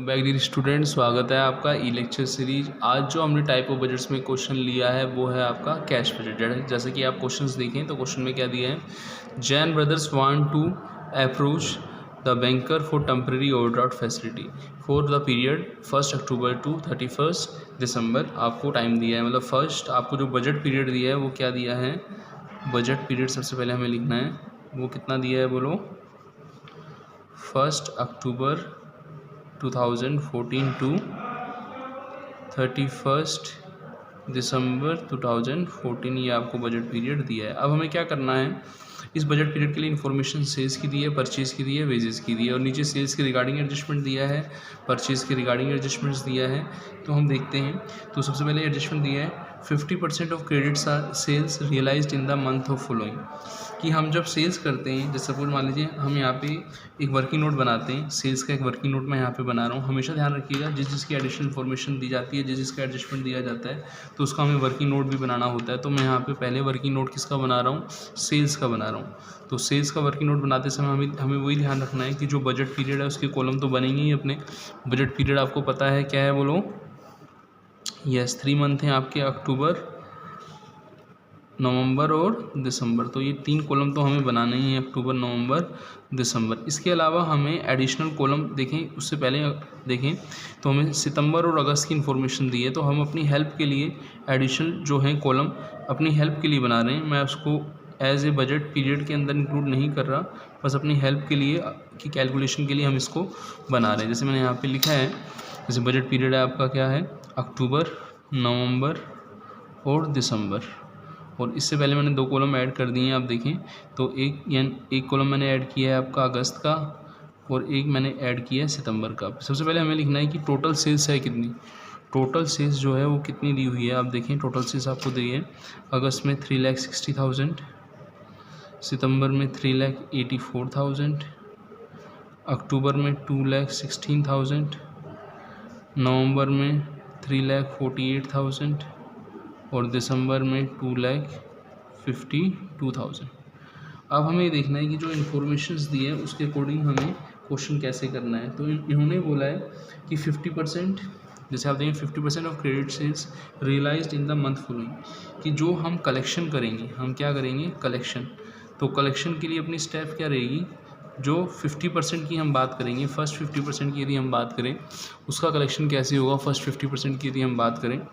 Back dear student, स्वागत है आपका ई लेक्चर सीरीज। आज जो हमने टाइप ऑफ बजट्स में क्वेश्चन लिया है वो है आपका कैश बजट। जैसे कि आप क्वेश्चंस देखें तो क्वेश्चन में क्या दिया है, Jain brothers want to approach the banker for temporary overdraft facility for the period 1 October to 31 December. आपको टाइम दिया है, मतलब फर्स्ट आपको जो बजट पीरियड दिया है वो क्या दिया है, बजट पीरियड सबसे पहले हमें लिखना है, वो कितना दिया है बोलो, 1 अक्टूबर 2014 टू 31 दिसंबर 2014, ये आपको बजट पीरियड दिया है। अब हमें क्या करना है, इस बजट पीरियड के लिए इन्फॉर्मेशन सेल्स की दी है, परचेज़ की दी है, वेजेस की दी है, और नीचे सेल्स के रिगार्डिंग एडजस्टमेंट दिया है, परचेज़ के रिगार्डिंग एडजस्टमेंट्स दिया है। तो हम देखते हैं, तो सबसे पहले एडजस्टमेंट दिया है 50% of credit sales realised in the month of following, कि हम जब सेल्स करते हैं, जैसे सपोज मान लीजिए हम यहाँ पे एक वर्किंग नोट बनाते हैं, सेल्स का एक वर्किंग नोट मैं यहाँ पे बना रहा हूँ। हमेशा ध्यान रखिएगा, जिस जिसकी एडिशनल इन्फॉर्मेशन दी जाती है, जिस जिसका एडजस्टमेंट दिया जाता है, तो उसका हमें वर्किंग नोट भी बनाना होता है। तो मैं यहाँ पे पहले वर्किंग नोट किसका बना रहा हूँ, सेल्स का बना रहा हूँ। तो सेल्स का वर्किंग नोट बनाते समय हमें वही ध्यान रखना है कि जो बजट पीरियड है उसके कॉलम तो बनेंगे ही अपने। बजट पीरियड आपको पता है क्या है, बोलो। यस, 3 मंथ हैं आपके, अक्टूबर, नवंबर और दिसंबर। तो ये 3 कॉलम तो हमें बनाना ही है, अक्टूबर, नवंबर, दिसंबर। इसके अलावा हमें एडिशनल कॉलम देखें, उससे पहले देखें तो हमें सितंबर और अगस्त की इन्फॉर्मेशन दी है। तो हम अपनी हेल्प के लिए एडिशनल जो है कॉलम अपनी हेल्प के लिए बना रहे हैं। मैं उसको एज ए बजट पीरियड के अंदर इंक्लूड नहीं कर रहा, बस अपनी हेल्प के लिए की कैलकुलेशन के लिए हम इसको बना रहे हैं। जैसे मैंने यहाँ पर लिखा है, जैसे बजट पीरियड है आपका क्या है, अक्टूबर, नवंबर और दिसंबर, और इससे पहले मैंने 2 कॉलम ऐड कर दिए हैं। आप देखें तो एक कॉलम मैंने ऐड किया है आपका अगस्त का, और एक मैंने ऐड किया है सितंबर का। सबसे पहले हमें लिखना है कि टोटल सेल्स है कितनी, टोटल सेल्स जो है वो कितनी दी हुई है। आप देखें टोटल सेल्स आपको दी है, अगस्त में 3,60,000, सितंबर में 3,84,000, अक्टूबर में 2,16,000, नवंबर में 3,48,000 और दिसंबर में 2,52,000। अब हमें ये देखना है कि जो इन्फॉर्मेशंस दी है उसके अकॉर्डिंग हमें क्वेश्चन कैसे करना है। तो इन्होंने बोला है कि 50%, जैसे आप देखें 50% of credit sales realised in the month following, कि जो हम कलेक्शन करेंगे, हम क्या करेंगे, कलेक्शन। तो कलेक्शन के लिए अपनी स्टेप क्या रहेगी, जो 50% की हम बात करेंगे, फर्स्ट 50% की यदि हम बात करें उसका कलेक्शन कैसे होगा, फर्स्ट 50% की यदि हम बात करें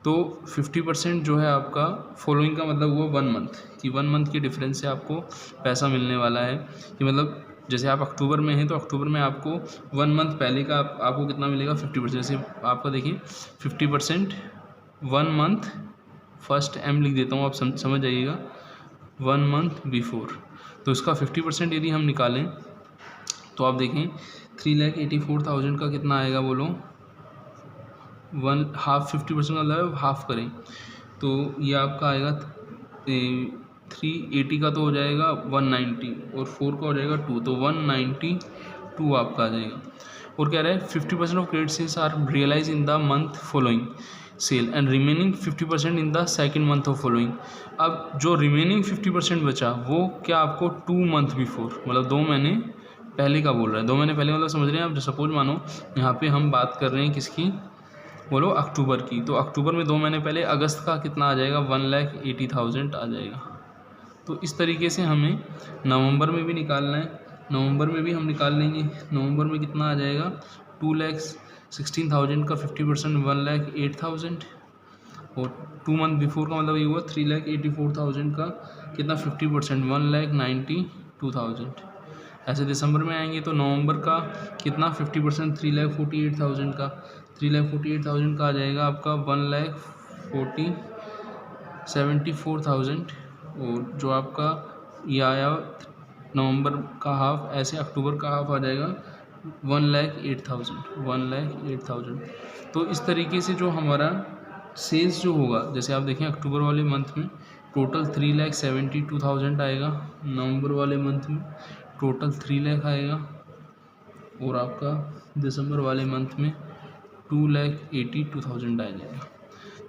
तो 50% जो है आपका फॉलोइंग का मतलब हुआ 1 मंथ, कि 1 मंथ के डिफरेंस से आपको पैसा मिलने वाला है। कि मतलब जैसे आप अक्टूबर में हैं तो अक्टूबर में आपको 1 मंथ पहले का आपको कितना मिलेगा, 50%। जैसे आपका देखिए 50% 1 मंथ, फर्स्ट एम लिख देता हूँ, आप समझ जाइएगा, 1 मंथ बिफोर। तो इसका 50% यदि हम निकालें तो आप देखें 3,84,000 का कितना आएगा, बोलो, 50% का मतलब हाफ करें तो ये आपका आएगा 380 का तो हो जाएगा 190, और 4 का हो जाएगा 2, तो 192 आपका आ जाएगा। और कह रहा है 50% of credit sales are realise in the month following sale and remaining 50% in the second month of following. अब जो रिमेनिंग 50% बचा वो क्या आपको 2 मंथ बिफोर, मतलब 2 महीने पहले का बोल रहा है। 2 महीने पहले मतलब समझ रहे हैं आप, सपोज मानो यहाँ पे हम बात कर रहे हैं किसकी, बोलो, अक्टूबर की। तो अक्टूबर में 2 महीने पहले अगस्त का कितना आ जाएगा, 1,80,000 आ जाएगा। तो इस तरीके से हमें नवंबर में भी निकालना है, नवंबर में भी हम निकाल लेंगे। नवंबर में कितना आ जाएगा, 2,16,000 का 50% 1,08,000, और 2 मंथ बिफोर का मतलब ये हुआ 3,84,000 का कितना 50% 1,92,000। ऐसे दिसंबर में आएंगे तो नवंबर का कितना 50% 3,48,000 का, 3,48,000 का आ जाएगा आपका 1,74,000, और जो आपका ये आया नवंबर का हाफ, ऐसे अक्टूबर का हाफ आ जाएगा 1,08,000। तो इस तरीके से जो हमारा सेल्स जो होगा, जैसे आप देखें अक्टूबर वाले मंथ में टोटल 3,72,000 आएगा, नवंबर वाले मंथ में टोटल 3 लाख आएगा, और आपका दिसंबर वाले मंथ में 2,82,000 आ जाएगा।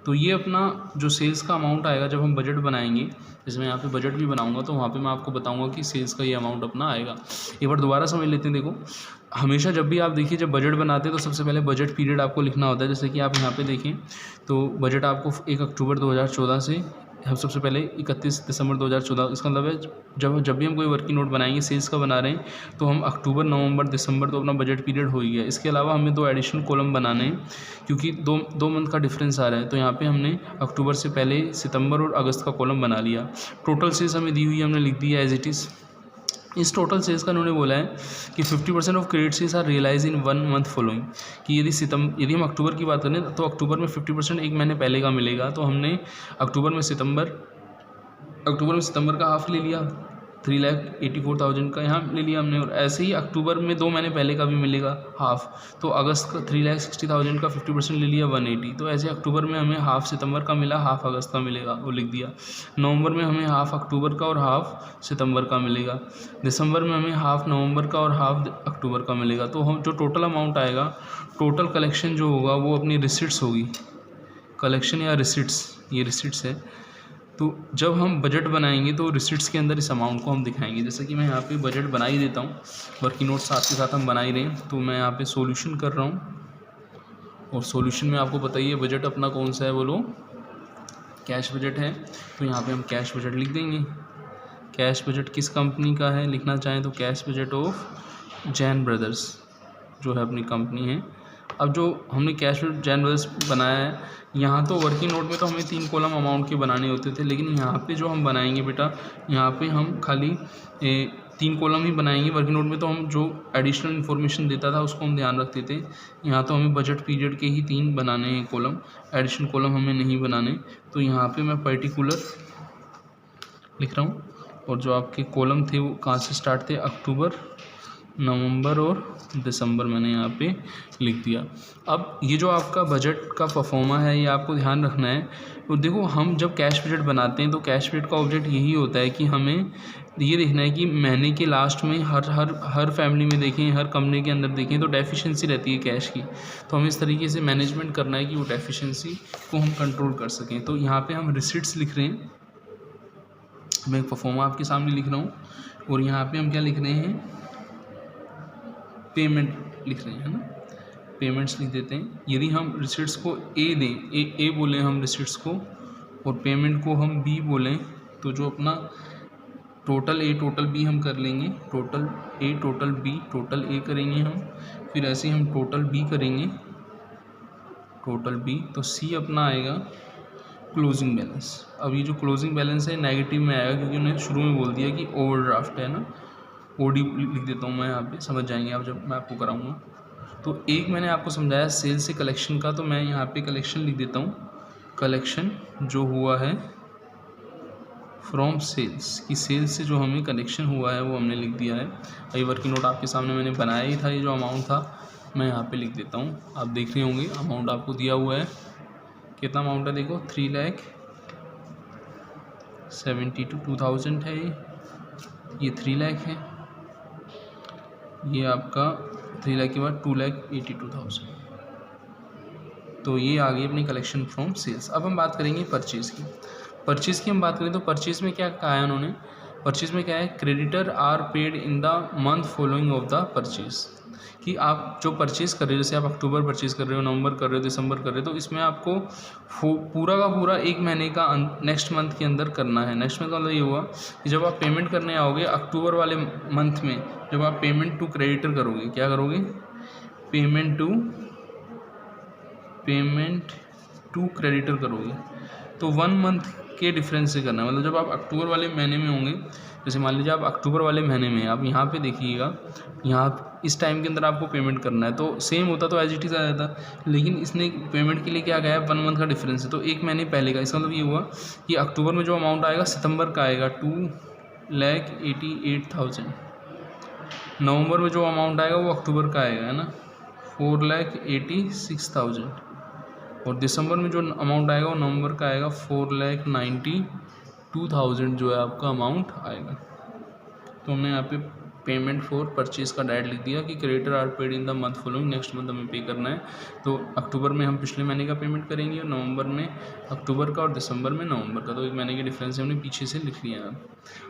तो ये अपना जो सेल्स का अमाउंट आएगा जब हम बजट बनाएंगे, जैसे मैं यहाँ पे बजट भी बनाऊंगा तो वहाँ पे मैं आपको बताऊंगा कि सेल्स का ये अमाउंट अपना आएगा। एक बार दोबारा समझ लेते हैं। देखो हमेशा जब भी आप देखिए जब बजट बनाते हैं तो सबसे पहले बजट पीरियड आपको लिखना होता है। जैसे कि आप यहाँ पे देखें तो बजट आपको 1 अक्टूबर 2014 से हम सबसे पहले 31 दिसंबर 2014, इसका मतलब है जब भी हम कोई वर्किंग नोट बनाएंगे सेल्स का बना रहे हैं तो हम अक्टूबर, नवंबर, दिसंबर तो अपना बजट पीरियड हो ही गया। इसके अलावा हमें 2 एडिशनल कॉलम बनाने हैं क्योंकि दो मंथ का डिफरेंस आ रहा है। तो यहाँ पे हमने अक्टूबर से पहले सितंबर और अगस्त का कॉलम बना लिया। टोटल सेल्स हमें दी हुई है, हमने लिख दिया एज इट इज़। इस टोटल सेल्स का उन्होंने बोला है कि 50% of credit sales are realise in 1 month following, कि यदि हम अक्टूबर की बात करें तो अक्टूबर में 50% एक महीने पहले का मिलेगा। तो हमने अक्टूबर में सितंबर का हाफ ले लिया, 3,84,000 का यहाँ ले लिया हमने। और ऐसे ही अक्टूबर में 2 महीने पहले का भी मिलेगा हाफ, तो अगस्त का 3,60,000 का 50% ले लिया 180। तो ऐसे अक्टूबर में हमें हाफ सितंबर का मिला, हाफ अगस्त का मिलेगा, वो लिख दिया। नवंबर में हमें हाफ अक्टूबर का और हाफ सितंबर का मिलेगा। दिसंबर में हमें हाफ नवंबर का और हाफ अक्टूबर का मिलेगा। तो हम जो टोटल अमाउंट आएगा, टोटल कलेक्शन जो होगा वो अपनी रिसिट्स होगी, कलेक्शन या रिसिट्स, ये रिसिट्स है। तो जब हम बजट बनाएंगे तो रिसिट्स के अंदर इस अमाउंट को हम दिखाएंगे। जैसे कि मैं यहाँ पे बजट बना ही देता हूँ, वर्किंग नोट साथ के साथ हम बना ही रहे हैं। तो मैं यहाँ पे सॉल्यूशन कर रहा हूँ और सॉल्यूशन में आपको बताइए बजट अपना कौन सा है, बोलो कैश बजट है। तो यहाँ पे हम कैश बजट लिख देंगे। कैश बजट किस कंपनी का है लिखना चाहें तो cash budget of Jain brothers जो है अपनी कंपनी है। अब जो हमने कैश बजट जैन ब्रदर्स बनाया है, यहाँ तो वर्किंग नोट में तो हमें 3 कॉलम अमाउंट के बनाने होते थे, लेकिन यहाँ पे जो हम बनाएंगे बेटा, यहाँ पे हम खाली 3 कॉलम ही बनाएंगे। वर्किंग नोट में तो हम जो एडिशनल इन्फॉर्मेशन देता था उसको हम ध्यान रखते थे। यहाँ तो हमें बजट पीरियड के ही 3 बनाने हैं कॉलम, एडिशनल कॉलम हमें नहीं बनाने। तो यहाँ पे मैं पर्टिकुलर लिख रहा हूँ और जो आपके कॉलम थे वो कहाँ से स्टार्ट थे, अक्टूबर, नवंबर और दिसंबर मैंने यहाँ पे लिख दिया। अब ये जो आपका बजट का परफॉर्मा है ये आपको ध्यान रखना है। तो देखो हम जब कैश बजट बनाते हैं तो कैश बजट का ऑब्जेक्ट यही होता है कि हमें ये देखना है कि महीने के लास्ट में हर फैमिली में देखें, हर कंपनी के अंदर देखें तो डेफिशिएंसी रहती है कैश की। तो हमें इस तरीके से मैनेजमेंट करना है कि वो डेफिशिएंसी को हम कंट्रोल कर सकें। तो यहाँ पर हम रिसिट्स लिख रहे हैं, मैं एक परफॉर्मा आपके सामने लिख रहा हूँ और यहाँ पर हम क्या लिख रहे हैं, पेमेंट लिख रहे हैं ना, पेमेंट्स लिख देते हैं। यदि हम रिसिट्स को ए दें, ए बोलें हम रिसिट्स को और पेमेंट को हम बी बोलें, तो जो अपना टोटल ए टोटल बी हम कर लेंगे। Total A total B, total A करेंगे हम, फिर ऐसे ही हम टोटल बी करेंगे, टोटल बी। तो सी अपना आएगा क्लोजिंग बैलेंस। अब ये जो क्लोजिंग बैलेंस है नेगेटिव में आएगा क्योंकि उन्होंने शुरू में बोल दिया कि ओवरड्राफ्ट है ना, ओडी लिख देता हूँ मैं यहाँ पे, समझ जाएंगे आप जब मैं आपको कराऊंगा। तो एक मैंने आपको समझाया सेल से कलेक्शन का, तो मैं यहाँ पे कलेक्शन लिख देता हूँ। कलेक्शन जो हुआ है फ्रॉम सेल्स, कि सेल्स से जो हमें कलेक्शन हुआ है वो हमने लिख दिया है। ये वर्किंग नोट आपके सामने मैंने बनाया ही था, ये जो अमाउंट था मैं यहाँ पे लिख देता हूँ। आप देख रहे होंगे अमाउंट आपको दिया हुआ है, कितना अमाउंट है देखो, 3,72,000 है ये 3 लाख है, ये आपका 3 लाख के बाद 2,82,000। तो ये आ गई अपनी कलेक्शन फ्रॉम सेल्स। अब हम बात करेंगे परचेज़ की। परचेज़ की हम बात करें तो परचेज़ में क्या कहा है उन्होंने, परचेज़ में क्या है, creditor are paid in the month following of the purchase, कि आप जो परचेज़ कर रहे हो, जैसे आप अक्टूबर परचेज़ कर रहे हो, नवंबर कर रहे हो, दिसंबर कर रहे हो, तो इसमें आपको पूरा का पूरा एक महीने का नेक्स्ट मंथ के अंदर करना है। नेक्स्ट मंथ का मतलब ये हुआ कि जब आप पेमेंट करने आओगे अक्टूबर वाले मंथ में, जब आप पेमेंट टू क्रेडिटर करोगे, क्या करोगे, पेमेंट टू क्रेडिटर करोगे, तो 1 मंथ के डिफरेंस से करना है। मतलब जब आप अक्टूबर वाले महीने में होंगे, जैसे मान लीजिए आप अक्टूबर वाले महीने में, आप यहाँ पे देखिएगा, यहाँ इस टाइम के अंदर आपको पेमेंट करना है, तो सेम होता तो एज इट इज़ आ जाता, लेकिन इसने पेमेंट के लिए क्या कहा है, 1 मंथ का डिफरेंस है, तो एक महीने पहले का। इसका मतलब ये हुआ कि अक्टूबर में जो अमाउंट आएगा सितंबर का आएगा 2,88,000, नवंबर में जो अमाउंट आएगा वो अक्टूबर का आएगा, है ना, 4,86,000, और दिसंबर में जो अमाउंट आएगा वो नवंबर का आएगा 4,92,000 जो है आपका अमाउंट आएगा। तो हमने यहाँ पे पेमेंट फॉर परचेज का डायरेक्ट लिख दिया कि creditor are paid in the month following, next month हमें पे करना है। तो अक्टूबर में हम पिछले महीने का पेमेंट करेंगे और नवंबर में अक्टूबर का और दिसंबर में नवंबर का, तो एक महीने के डिफरेंस हमने पीछे से लिख लिया है।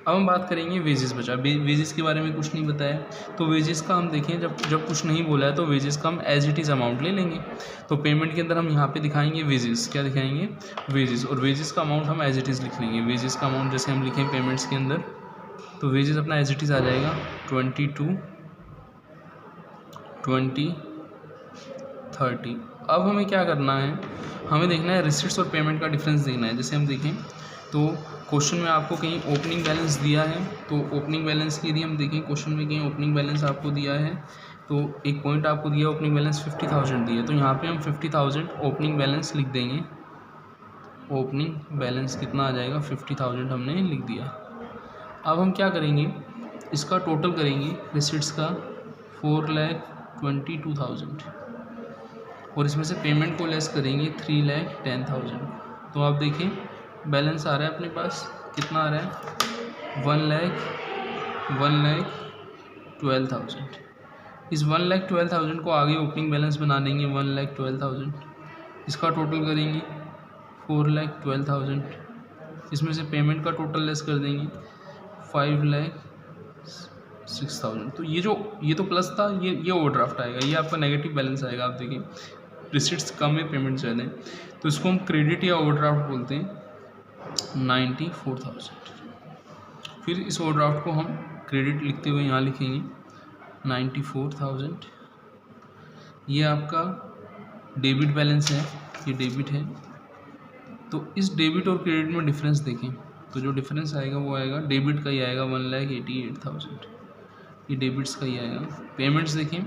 अब हम बात करेंगे वेजेस बचा। वेजेस के बारे में कुछ नहीं बताया, तो वेजेस का हम देखें जब कुछ नहीं बोला है तो वेजेस का हम एज इट इज़ अमाउंट ले लेंगे। तो पेमेंट के अंदर हम यहाँ पे दिखाएंगे वेजेस, क्या दिखाएंगे, वेजेस, और वेजेस का अमाउंट हम एज इट इज़ लिख लेंगे। वेजेस का अमाउंट जैसे हम लिखें पेमेंट्स के अंदर, तो वेजेस अपना एज इट इज़ आ जाएगा 22, 20, 30। अब हमें क्या करना है, हमें देखना है रिसिट्स और पेमेंट का डिफरेंस देखना है। जैसे हम देखें तो क्वेश्चन में आपको कहीं ओपनिंग बैलेंस दिया है, तो ओपनिंग बैलेंस की यदि हम देखें क्वेश्चन में कहीं ओपनिंग बैलेंस आपको दिया है, तो एक पॉइंट आपको दिया ओपनिंग बैलेंस 50,000 दिया, तो यहाँ पे हम 50,000 ओपनिंग बैलेंस लिख देंगे। ओपनिंग बैलेंस कितना आ जाएगा, 50,000 हमने लिख दिया। अब हम क्या करेंगे, इसका टोटल करेंगे रिसिट्स का 4,22,000 और इसमें से पेमेंट को लेस करेंगे 3,10,000। तो आप देखें बैलेंस आ रहा है अपने पास, कितना आ रहा है, 1,12,000। इस 1,12,000 को आगे ओपनिंग बैलेंस बना देंगे 1,12,000। इसका टोटल करेंगे 4,12,000। इसमें से पेमेंट का टोटल लेस कर देंगे 5,06,000। तो ये तो प्लस था, ये ओवरड्राफ्ट आएगा, ये आपका नेगेटिव बैलेंस आएगा। आप देखिए रिसिट्स कम है, पेमेंट ज़्यादा है, तो इसको हम क्रेडिट या ओवरड्राफ्ट बोलते हैं 94,000। फिर इस ओवरड्राफ्ट को हम क्रेडिट लिखते हुए यहाँ लिखेंगे 94,000। ये आपका डेबिट बैलेंस है, ये डेबिट है। तो इस डेबिट और क्रेडिट में डिफरेंस देखें, तो जो डिफरेंस आएगा वो आएगा डेबिट का ही आएगा 1,88,000, ये डेबिट्स का ही आएगा। पेमेंट्स देखें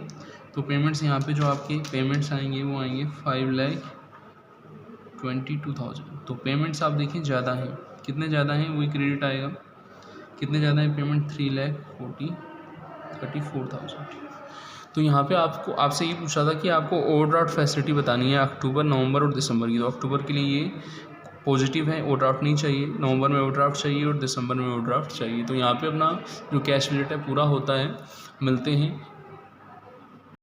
तो पेमेंट्स यहाँ पे जो आपके पेमेंट्स आएंगे वो आएंगे 5,22,000। तो पेमेंट्स आप देखें ज़्यादा हैं, कितने ज़्यादा हैं वही क्रेडिट आएगा। कितने ज़्यादा है पेमेंट, 3,34,000। तो यहाँ पे आपसे ये पूछा था कि आपको ओवरड्राफ्ट फैसिलिटी बतानी है अक्टूबर, नवंबर और दिसंबर की। तो अक्टूबर के लिए ये पॉजिटिव है, ओवरड्राफ्ट नहीं चाहिए, नवंबर में ओवरड्राफ्ट चाहिए और दिसंबर में ओवरड्राफ्ट चाहिए। तो यहाँ पे अपना जो कैश बजट है पूरा होता है। मिलते हैं